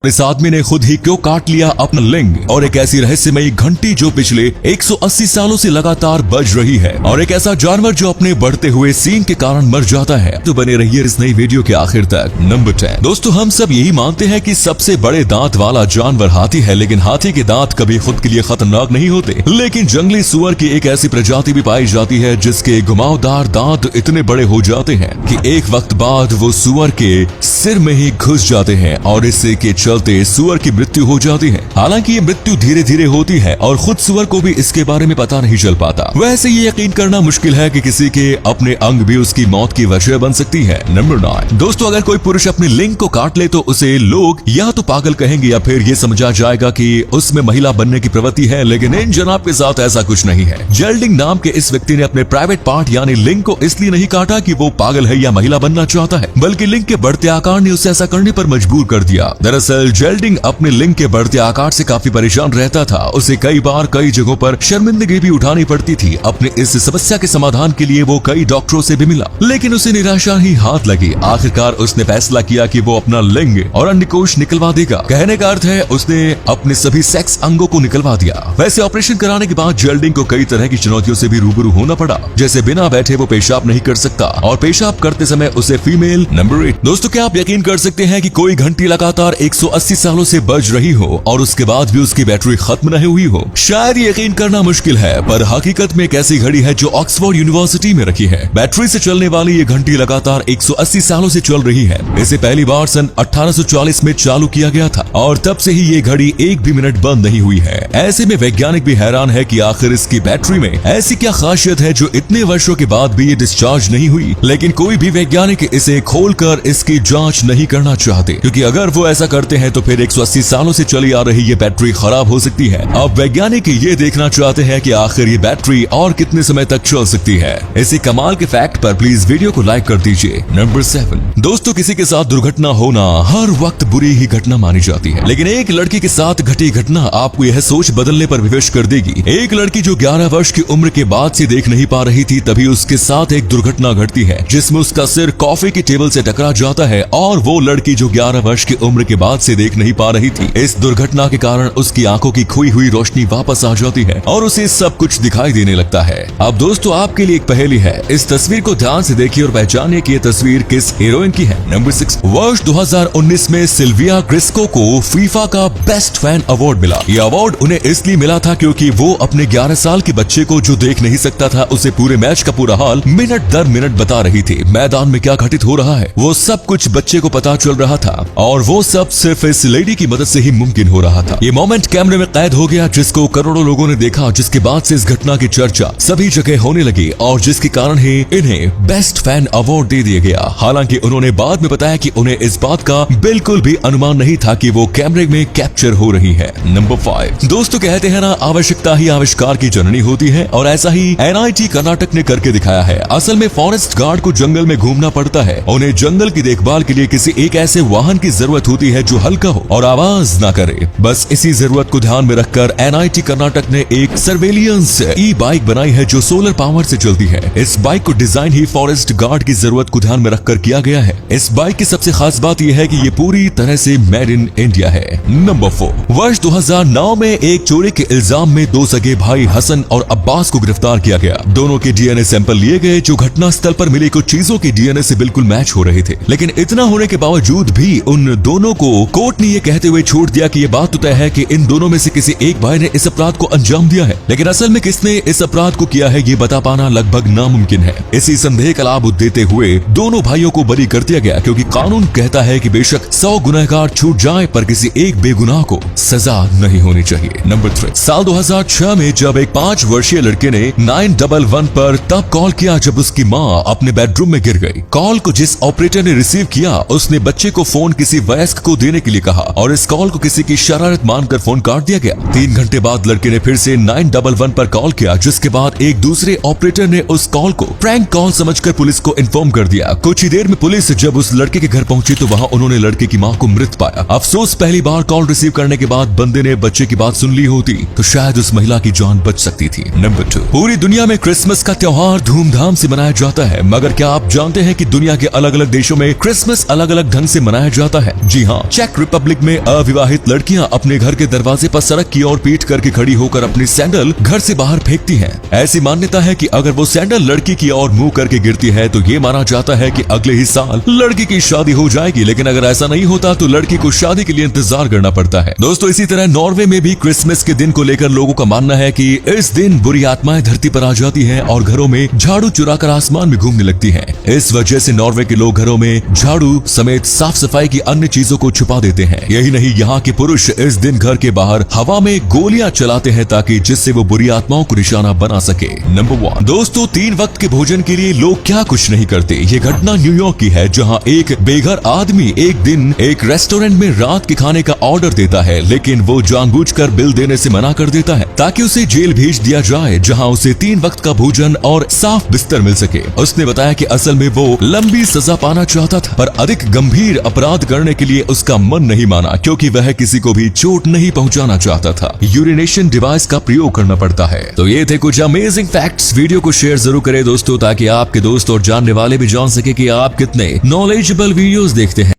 इस आदमी ने खुद ही क्यों काट लिया अपना लिंग, और एक ऐसी रहस्यमयी घंटी जो पिछले 180 सालों से लगातार बज रही है, और एक ऐसा जानवर जो अपने बढ़ते हुए सींग के कारण मर जाता है। तो बने रहिए इस नई वीडियो के आखिर तक। नंबर 10 दोस्तों, हम सब यही मानते हैं कि सबसे बड़े दांत वाला जानवर हाथी है, लेकिन हाथी के दांत कभी खुद के लिए खतरनाक नहीं होते। लेकिन जंगली सुअर की एक ऐसी प्रजाति भी पाई जाती है जिसके घुमावदार दांत इतने बड़े हो जाते हैं कि एक वक्त बाद वो सुअर के सिर में ही घुस जाते हैं और इससे के चलते सुअर की मृत्यु हो जाती है। हालांकि ये मृत्यु धीरे धीरे होती है और खुद सुअर को भी इसके बारे में पता नहीं चल पाता। वैसे ये यकीन करना मुश्किल है कि किसी के अपने अंग भी उसकी मौत की वजह बन सकती है। नंबर 9 दोस्तों, अगर कोई पुरुष अपने लिंग को काट ले तो उसे लोग या तो पागल कहेंगे या फिर ये समझा जाएगा कि उसमें महिला बनने की प्रवृत्ति है, लेकिन इन जनाब के साथ ऐसा कुछ नहीं है। जेल्डिंग नाम के इस व्यक्ति ने अपने प्राइवेट पार्ट यानी लिंग को इसलिए नहीं काटा कि वो पागल है या महिला बनना चाहता है, बल्कि लिंग के बढ़ते आकार ने उसे ऐसा करने पर मजबूर कर दिया। दरअसल जेल्डिंग अपने लिंग के बढ़ते आकार से काफी परेशान रहता था। उसे कई बार कई जगहों पर शर्मिंदगी भी उठानी पड़ती थी। अपने इस समस्या के समाधान के लिए वो कई डॉक्टरों से भी मिला, लेकिन उसे निराशा ही हाथ लगी। आखिरकार उसने फैसला किया कि वो अपना लिंग और अंडकोश निकलवा देगा। कहने का अर्थ है उसने अपने सभी सेक्स अंगों को निकलवा दिया। वैसे ऑपरेशन कराने के बाद जेल्डिंग को कई तरह की चुनौतियों से भी रूबरू होना पड़ा, जैसे बिना बैठे वो पेशाब नहीं कर सकता और पेशाब करते समय उसे फीमेल। नंबर 8 दोस्तों, क्या आप यकीन कर सकते हैं कि कोई घंटी लगातार 180 सालों से बज रही हो और उसके बाद भी उसकी बैटरी खत्म नहीं हुई हो? शायद यकीन करना मुश्किल है, पर हकीकत में एक ऐसी घड़ी है जो ऑक्सफोर्ड यूनिवर्सिटी में रखी है। बैटरी से चलने वाली ये घंटी लगातार 180 सालों से चल रही है। इसे पहली बार सन 1840 में चालू किया गया था और तब से ही ये घड़ी एक भी मिनट बंद नहीं हुई है। ऐसे में वैज्ञानिक भी हैरान है कि आखिर इसकी बैटरी में ऐसी क्या खासियत है जो इतने वर्षों के बाद भी ये डिस्चार्ज नहीं हुई। लेकिन कोई भी वैज्ञानिक इसे खोलकर इसकी जांच नहीं करना चाहते, क्योंकि अगर वो ऐसा करते हैं तो फिर 180 सालों से चली आ रही ये बैटरी खराब हो सकती है। अब वैज्ञानिक ये देखना चाहते हैं कि आखिर ये बैटरी और कितने समय तक चल सकती है। इसी कमाल के फैक्ट पर प्लीज वीडियो को लाइक कर दीजिए। नंबर 7 दोस्तों, किसी के साथ दुर्घटना होना हर वक्त बुरी ही घटना मानी जाती है, लेकिन एक लड़की के साथ घटी घटना आपको यह सोच बदलने पर विवश कर देगी। एक लड़की जो 11 वर्ष की उम्र के बाद से देख नहीं पा रही थी, तभी उसके साथ एक दुर्घटना घटती है जिसमें उसका सिर कॉफी की टेबल से टकरा जाता है और वो लड़की जो 11 वर्ष की उम्र के बाद से देख नहीं पा रही थी, इस दुर्घटना के कारण उसकी आंखों की खोई हुई रोशनी वापस आ जाती है और उसे सब कुछ दिखाई देने लगता है। अब दोस्तों, आपके लिए एक पहेली है। इस तस्वीर को ध्यान से देखिए और पहचानिए कि ये तस्वीर किस हीरोइन की है। नंबर 6 वर्ष 2019 में सिल्विया क्रिस्को को फीफा का बेस्ट फैन अवार्ड मिला। ये अवार्ड उन्हें इसलिए मिला था क्योंकि वो अपने 11 साल के बच्चे को जो देख नहीं सकता था, उसे पूरे मैच का पूरा हाल मिनट दर मिनट बता रही थी। मैदान में क्या घटित हो रहा है वो सब कुछ बच्चे को पता चल रहा था और वो सब सिर्फ इस लेडी की मदद से ही मुमकिन हो रहा था। ये मोमेंट कैमरे में कैद हो गया जिसको करोड़ों लोगों ने देखा, जिसके बाद से इस घटना की चर्चा सभी जगह होने लगी और जिसके कारण ही इन्हें बेस्ट फैन अवार्ड दे दिया गया। हालांकि उन्होंने बाद में बताया कि उन्हें इस बात का बिल्कुल भी अनुमान नहीं था कि वो कैमरे में कैप्चर हो रही है। नंबर 5 दोस्तों, कहते हैं ना, आवश्यकता ही आविष्कार की जननी होती है और ऐसा ही NIT कर्नाटक ने करके दिखाया है। असल में फॉरेस्ट गार्ड को जंगल में घूमना पड़ता है। उन्हें जंगल की देखभाल के लिए किसी एक ऐसे वाहन की जरूरत होती है जो हल्का हो और आवाज ना करे। बस इसी जरूरत को ध्यान में रखकर NIT कर्नाटक ने एक सर्वेलियंस बाइक बनाई है जो सोलर पावर से चलती है। इस बाइक को डिजाइन ही फॉरेस्ट गार्ड की जरूरत को ध्यान में रखकर किया गया है। इस बाइक की सबसे खास बात यह है कि ये पूरी तरह से मेड इन इंडिया है। नंबर 4 वर्ष 2009 में एक चोरी के इल्जाम में 2 सगे भाई हसन और अब्बास को गिरफ्तार किया गया। दोनों के DNA सैंपल लिए गए जो घटना स्थल पर मिली कुछ चीजों के DNA से बिल्कुल मैच हो रहे थे, लेकिन इतना होने के बावजूद भी उन दोनों को कोर्ट ने ये कहते हुए छोड़ दिया कि ये बात तो तय है कि इन दोनों में से किसी एक भाई ने इस अपराध को अंजाम दिया है, लेकिन असल में किसने इस अपराध को किया है ये बता पाना लगभग नामुमकिन है। इसी संदेह का लाभ देते हुए दोनों भाइयों को बरी कर दिया गया, क्योंकि कानून कहता है कि बेशक 100 गुनहगार छूट जाए पर किसी एक बेगुनाह को सजा नहीं होनी चाहिए। नंबर 3 साल 2006 में जब एक 5 वर्षीय लड़के ने 911 पर तब कॉल किया जब उसकी माँ अपने बेडरूम में गिर गई। कॉल को जिस ऑपरेटर ने रिसीव किया उसने बच्चे को फोन किसी वयस्क को देने के लिए कहा और इस कॉल को किसी की शरारत मानकर फोन काट दिया गया। 3 घंटे बाद लड़के ने फिर से 911 पर कॉल किया, जिसके बाद एक दूसरे ऑपरेटर ने उस कॉल को प्रैंक कॉल समझकर पुलिस को इन्फॉर्म कर दिया। कुछ ही देर में पुलिस जब उस लड़के के घर पहुंची तो वहां उन्होंने लड़के की मां को मृत पाया। अफसोस, पहली बार कॉल रिसीव करने के बाद बंदे ने बच्चे की बात सुन ली होती तो शायद उस महिला की जान बच सकती थी। नंबर 2 पूरी दुनिया में क्रिसमस का त्योहार धूमधाम से मनाया जाता है, मगर क्या आप जानते हैं कि दुनिया के अलग अलग देशों में क्रिसमस अलग अलग ढंग से मनाया जाता है? जी हाँ, चेक चेक रिपब्लिक में अविवाहित लड़कियां अपने घर के दरवाजे पर सड़क की ओर पीठ करके खड़ी होकर अपनी सैंडल घर से बाहर फेंकती हैं। ऐसी मान्यता है कि अगर वो सैंडल लड़की की ओर मुंह करके गिरती है तो ये माना जाता है कि अगले ही साल लड़की की शादी हो जाएगी। लेकिन अगर ऐसा नहीं होता तो लड़की को शादी के लिए इंतजार करना पड़ता है। दोस्तों, इसी तरह नॉर्वे में भी क्रिसमस के दिन को लेकर लोगों का मानना है कि इस दिन बुरी आत्माएं धरती पर आ जाती हैं और घरों में झाड़ू चुराकर आसमान में घूमने लगती हैं। इस वजह से नॉर्वे के लोग घरों में झाड़ू समेत साफ सफाई की अन्य चीजों को छुपा देते हैं। यही नहीं, यहाँ के पुरुष इस दिन घर के बाहर हवा में गोलियां चलाते हैं ताकि जिससे वो बुरी आत्माओं को निशाना बना सके। नंबर 1 दोस्तों, 3 वक्त के भोजन के लिए लोग क्या कुछ नहीं करते। ये घटना न्यूयॉर्क की है, जहां एक बेघर आदमी एक दिन एक रेस्टोरेंट में रात के खाने का ऑर्डर देता है, लेकिन वो जानबूझकर बिल देने से मना कर देता है ताकि उसे जेल भेज दिया जाए, जहां उसे 3 वक्त का भोजन और साफ बिस्तर मिल सके। उसने बताया कि असल में वो लंबी सजा पाना चाहता था, पर अधिक गंभीर अपराध करने के लिए उसका मन नहीं माना, क्योंकि वह किसी को भी चोट नहीं पहुंचाना चाहता था। यूरिनेशन डिवाइस का प्रयोग करना पड़ता है। तो ये थे कुछ अमेजिंग फैक्ट्स। वीडियो को शेयर जरूर करें दोस्तों, ताकि आपके दोस्त और जानने वाले भी जान सके कि आप कितने नॉलेजेबल वीडियोस देखते हैं।